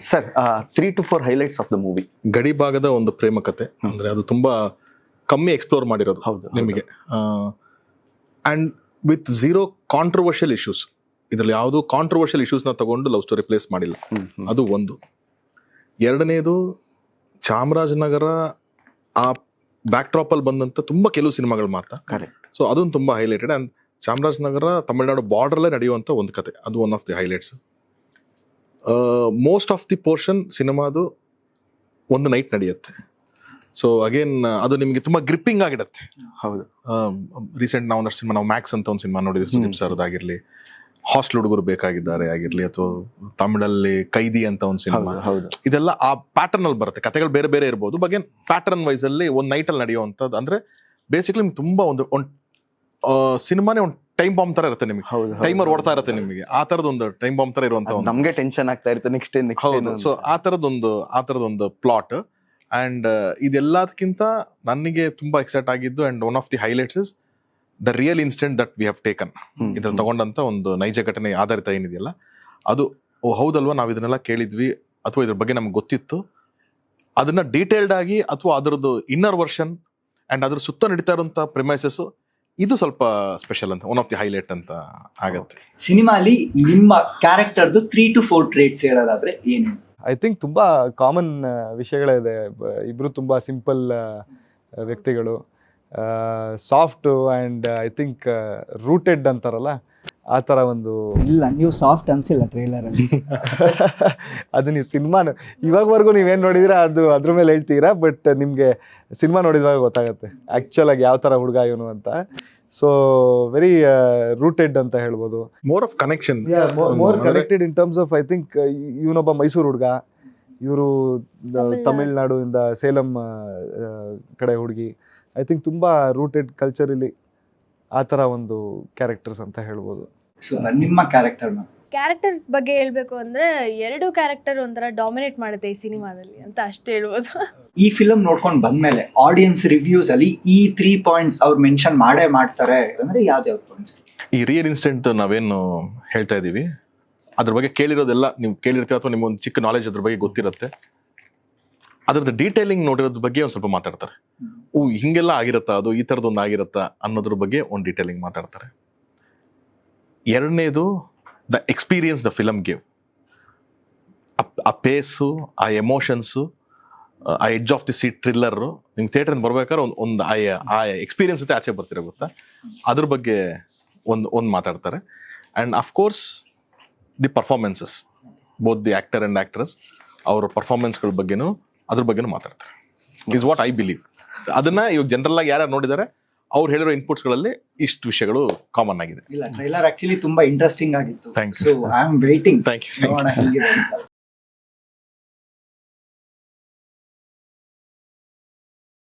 Sir 3 to 4 highlights of the movie. ಗಡಿ ಭಾಗದ ಒಂದು ಪ್ರೇಮ ಕತೆ ಅಂದ್ರೆ ಅದು ತುಂಬಾ ಕಮ್ಮಿ ಎಕ್ಸ್ಪ್ಲೋರ್ ಮಾಡಿರೋದು ಹೌದು, ನಿಮಗೆ and with zero controversial issues. ಇದ್ರಲ್ಲಿ ಯಾವುದು ಕಾಂಟ್ರವರ್ಷಿಯಲ್ ಇಶ್ಯೂಸ್ನ ತಗೊಂಡು ಲವ್ ಸ್ಟೋರಿ ಪ್ಲೇಸ್ ಮಾಡಿಲ್ಲ. ಅದು ಒಂದು. ಎರಡನೇದು ಚಾಮರಾಜನಗರ ಆ ಬ್ಯಾಕ್ ಡ್ರಾಪ್ ಅಲ್ಲಿ ಬಂದಂತ ತುಂಬಾ ಕೆಲವು ಸಿನಿಮಾಗಳು ಮಾತ್ರ. ಕರೆಕ್ಟ್. ಸೊ ಅದೊಂದು ತುಂಬಾ highlighted. And Chamarajanagar Tamil Nadu border ಅಲ್ಲೇ ನಡೆಯುವಂತ ಒಂದು ಕತೆ, ಅದು one of the highlights. Most of the portion ಸಿನಿಮಾದು ಒಂದು ನೈಟ್ ನಡೆಯುತ್ತೆ. ಸೊ ಅಗೇನ್ ಅದು ನಿಮಗೆ ತುಂಬಾ ಗ್ರಿಪ್ಪಿಂಗ್ ಆಗಿಡತ್ತೆ. ಹೌದು. ರೀಸೆಂಟ್ ನಾವು ಮ್ಯಾಕ್ಸ್ ಅಂತ ಒಂದು ಸಿನಿಮಾ ನೋಡಿದ್ವಿ, ಸುದೀಪ್ ಸರ್ದಾಗಿರ್ಲಿ, ಹಾಸ್ಟೆಲ್ ಹುಡುಗರು ಬೇಕಾಗಿದ್ದಾರೆ ಆಗಿರ್ಲಿ, ಅಥವಾ ತಮಿಳಲ್ಲಿ ಕೈದಿ ಅಂತ ಒಂದು ಸಿನಿಮಾ. ಇದೆಲ್ಲ ಆ ಪ್ಯಾಟರ್ನ್ ಅಲ್ಲಿ ಬರುತ್ತೆ. ಕತೆಗಳು ಬೇರೆ ಬೇರೆ ಇರ್ಬೋದು, ಬಟ್ ಪ್ಯಾಟರ್ನ್ ವೈಸ್ ಅಲ್ಲಿ ಒಂದು ನೈಟ್ ಅಲ್ಲಿ ನಡೆಯುವಂಥದ್ದು. ಅಂದ್ರೆ ಬೇಸಿಕ್ಲಿ ನಿಮ್ಗೆ ತುಂಬಾ ಒಂದು ಸಿನಿಮಾನೇ ಒಂದು ಟೈಮ್ ಬಾಂಬ್ ತರ ಇರುತ್ತೆ. ನಿಮಗೆ ಟೈಮರ್ ಓಡ್ತಾ ಇರುತ್ತೆ ನಿಮಗೆ. ಆ ತರದ ಒಂದು ಟೈಮ್ ಬಾಂಬ್ ತರ ಇರುವಂತ ನಮ್ಗೆ ಟೆನ್ಷನ್ ಆಗ್ತಾ ಇರುತ್ತೆ ನೆಕ್ಸ್ಟ್. ಹೌದು. ಸೊ ಆ ತರದೊಂದು ಪ್ಲಾಟ್. ಅಂಡ್ ಇದೆಲ್ಲದಕ್ಕಿಂತ ನನಗೆ ತುಂಬಾ ಎಕ್ಸೈಟ್ ಆಗಿದ್ದು and one of the highlights is the real incident that we have taken. ಇದ್ರಲ್ಲಿ ತಗೊಂಡಂತ ಒಂದು ನೈಜ ಘಟನೆ ಆಧಾರಿತ ಏನಿದೆಯಲ್ಲ ಅದು ಹೌದಲ್ವಾ, ನಾವು ಇದನ್ನೆಲ್ಲ ಕೇಳಿದ್ವಿ ಅಥವಾ ಇದ್ರ ಬಗ್ಗೆ ನಮ್ಗೆ ಗೊತ್ತಿತ್ತು, ಅದನ್ನ ಡೀಟೇಲ್ಡ್ ಆಗಿ ಅಥವಾ ಅದರದ್ದು ಇನ್ನರ್ ವರ್ಷನ್ ಅಂಡ್ ಅದ್ರ ಸುತ್ತ ನಡೀತಾ ಇರುವಂತ ಪ್ರಿಮೈಸಸ್, ಇದು ಸ್ವಲ್ಪ ಸ್ಪೆಷಲ್ ಅಂತ, ಒನ್ ಆಫ್ ದಿ ಹೈಲೈಟ್ ಅಂತ ಆಗತ್ತೆ. ಸಿನಿಮಾಲಿ ನಿಮ್ಮ ಕ್ಯಾರೆಕ್ಟರ್ದು 3 to 4 ಟ್ರೇಟ್ಸ್ ಹೇಳೋದಾದ್ರೆ ಏನು? ಐ ಥಿಂಕ್ ತುಂಬ ಕಾಮನ್ ವಿಷಯಗಳಿದೆ. ಇಬ್ಬರು ತುಂಬ ಸಿಂಪಲ್ ವ್ಯಕ್ತಿಗಳು, soft and I think rooted ಅಂತಾರಲ್ಲ ಆ ಥರ ಒಂದು. ಇಲ್ಲ, ನೀವು ಸಾಫ್ಟ್ ಅನ್ಸಿಲ್ಲ ಟ್ರೈಲರಲ್ಲಿ. ಅದು ನೀವು ಸಿನಿಮಾನ ಇವಾಗವರೆಗೂ ನೀವೇನು ನೋಡಿದಿರಾ ಅದು ಅದ್ರ ಮೇಲೆ ಹೇಳ್ತೀರಾ, ಬಟ್ ನಿಮಗೆ ಸಿನಿಮಾ ನೋಡಿದಾಗ ಗೊತ್ತಾಗುತ್ತೆ ಆ್ಯಕ್ಚುಲಾಗಿ ಯಾವ ಥರ ಹುಡುಗ ಇವನು ಅಂತ. ಸೊ ವೆರಿ ರೂಟೆಡ್ ಅಂತ ಹೇಳ್ಬೋದು. More of connection, more connected in terms of I think ಇವನೊಬ್ಬ ಮೈಸೂರು ಹುಡುಗ, ಇವರು ತಮಿಳ್ನಾಡುವಿಂದ ಸೇಲಂ ಕಡೆ ಹುಡುಗಿ. ಐ ಥಿಂಕ್ ತುಂಬ ರೂಟೆಡ್ ಕಲ್ಚರಲ್ಲಿ ಆ ಥರ ಒಂದು ಕ್ಯಾರೆಕ್ಟರ್ಸ್ ಅಂತ ಹೇಳ್ಬೋದು. ಸೊ ನಿಮ್ಮ ಕ್ಯಾರೆಕ್ಟರ್ಸ್ ಬಗ್ಗೆ ಹೇಳ್ಬೇಕು ಅಂದ್ರೆ 2 ಕ್ಯಾರೆಕ್ಟರ್ ಒಂಥರ ಡಾಮಿನೇಟ್ ಮಾಡುತ್ತೆ ಈ ಸಿನಿಮಾದಲ್ಲಿ ಅಂತ ಅಷ್ಟೇ ಹೇಳ್ಬೋದು. ಈ ಫಿಲಮ್ ನೋಡ್ಕೊಂಡು ಬಂದ್ಮೇಲೆ ಆಡಿಯನ್ಸ್ ರಿವ್ಯೂಸ್ ಅಲ್ಲಿ ಈ 3 ಪಾಯಿಂಟ್ಸ್ ಅವ್ರು ಮೆನ್ಷನ್ ಮಾಡ್ತಾರೆ ಅಂದ್ರೆ ಯಾವ್ದು ಪಾಯಿಂಟ್ಸ್? ಈ ರಿಯಲ್ ಇನ್ಸಿಡೆಂಟ್ ನಾವೇನು ಹೇಳ್ತಾ ಇದೀವಿ ಅದ್ರ ಬಗ್ಗೆ ಕೇಳಿರೋದೆಲ್ಲ ನೀವು ಕೇಳಿರ್ತೀರ ಅಥವಾ ನಿಮ್ಗೊಂದು ಚಿಕ್ಕ ನಾಲೆಜ್ ಅದ್ರ ಬಗ್ಗೆ ಗೊತ್ತಿರುತ್ತೆ. ಅದ್ರದ್ದು ಡೀಟೇಲಿಂಗ್ ನೋಡಿರೋದ್ರ ಬಗ್ಗೆ ಒಂದು ಸ್ವಲ್ಪ ಮಾತಾಡ್ತಾರೆ. ಹಿಂಗೆಲ್ಲ ಆಗಿರತ್ತಾ, ಅದು ಈ ಥರದೊಂದು ಆಗಿರತ್ತಾ ಅನ್ನೋದ್ರ ಬಗ್ಗೆ ಒಂದು ಡೀಟೇಲಿಂಗ್ ಮಾತಾಡ್ತಾರೆ. ಎರಡನೇದು the experience the film give. ಆ ಪೇಸು, ಆ ಎಮೋಷನ್ಸು, ಆ edge of the seat thriller ನಿಮ್ಗೆ ಥಿಯೇಟರ್ ಬರ್ಬೇಕಾದ್ರೆ ಒಂದು ಆ ಎಕ್ಸ್ಪೀರಿಯನ್ಸ್ ಜೊತೆ ಆಚೆ ಬರ್ತಿರೋ ಗೊತ್ತಾ, ಅದ್ರ ಬಗ್ಗೆ ಒಂದು ಮಾತಾಡ್ತಾರೆ. And of course the performances, both the actor and actress ಅವರ ಪರ್ಫಾರ್ಮೆನ್ಸ್ಗಳ ಬಗ್ಗೆನೂ ಅದ್ರ ಬಗ್ಗೆನೂ ಮಾತಾಡ್ತಾರೆ. Is what I believe. ಅದನ್ನ ಇವಾಗ ಜನರಲ್ ಆಗಿ ಯಾರು ನೋಡಿದ್ದಾರೆ ಅವ್ರು ಹೇಳಿರೋ ಇನ್ಪುಟ್ಸ್ಗಳಲ್ಲಿ ಇಷ್ಟು ವಿಷಯಗಳು ಕಾಮನ್ ಆಗಿದೆ. ಇಲ್ಲ, ಟ್ರೈಲರ್ ಆಕ್ಚುಲಿ ತುಂಬಾ ಇಂಟ್ರೆಸ್ಟಿಂಗ್ ಆಗಿತ್ತು. Thanks. So I am waiting. Thank you.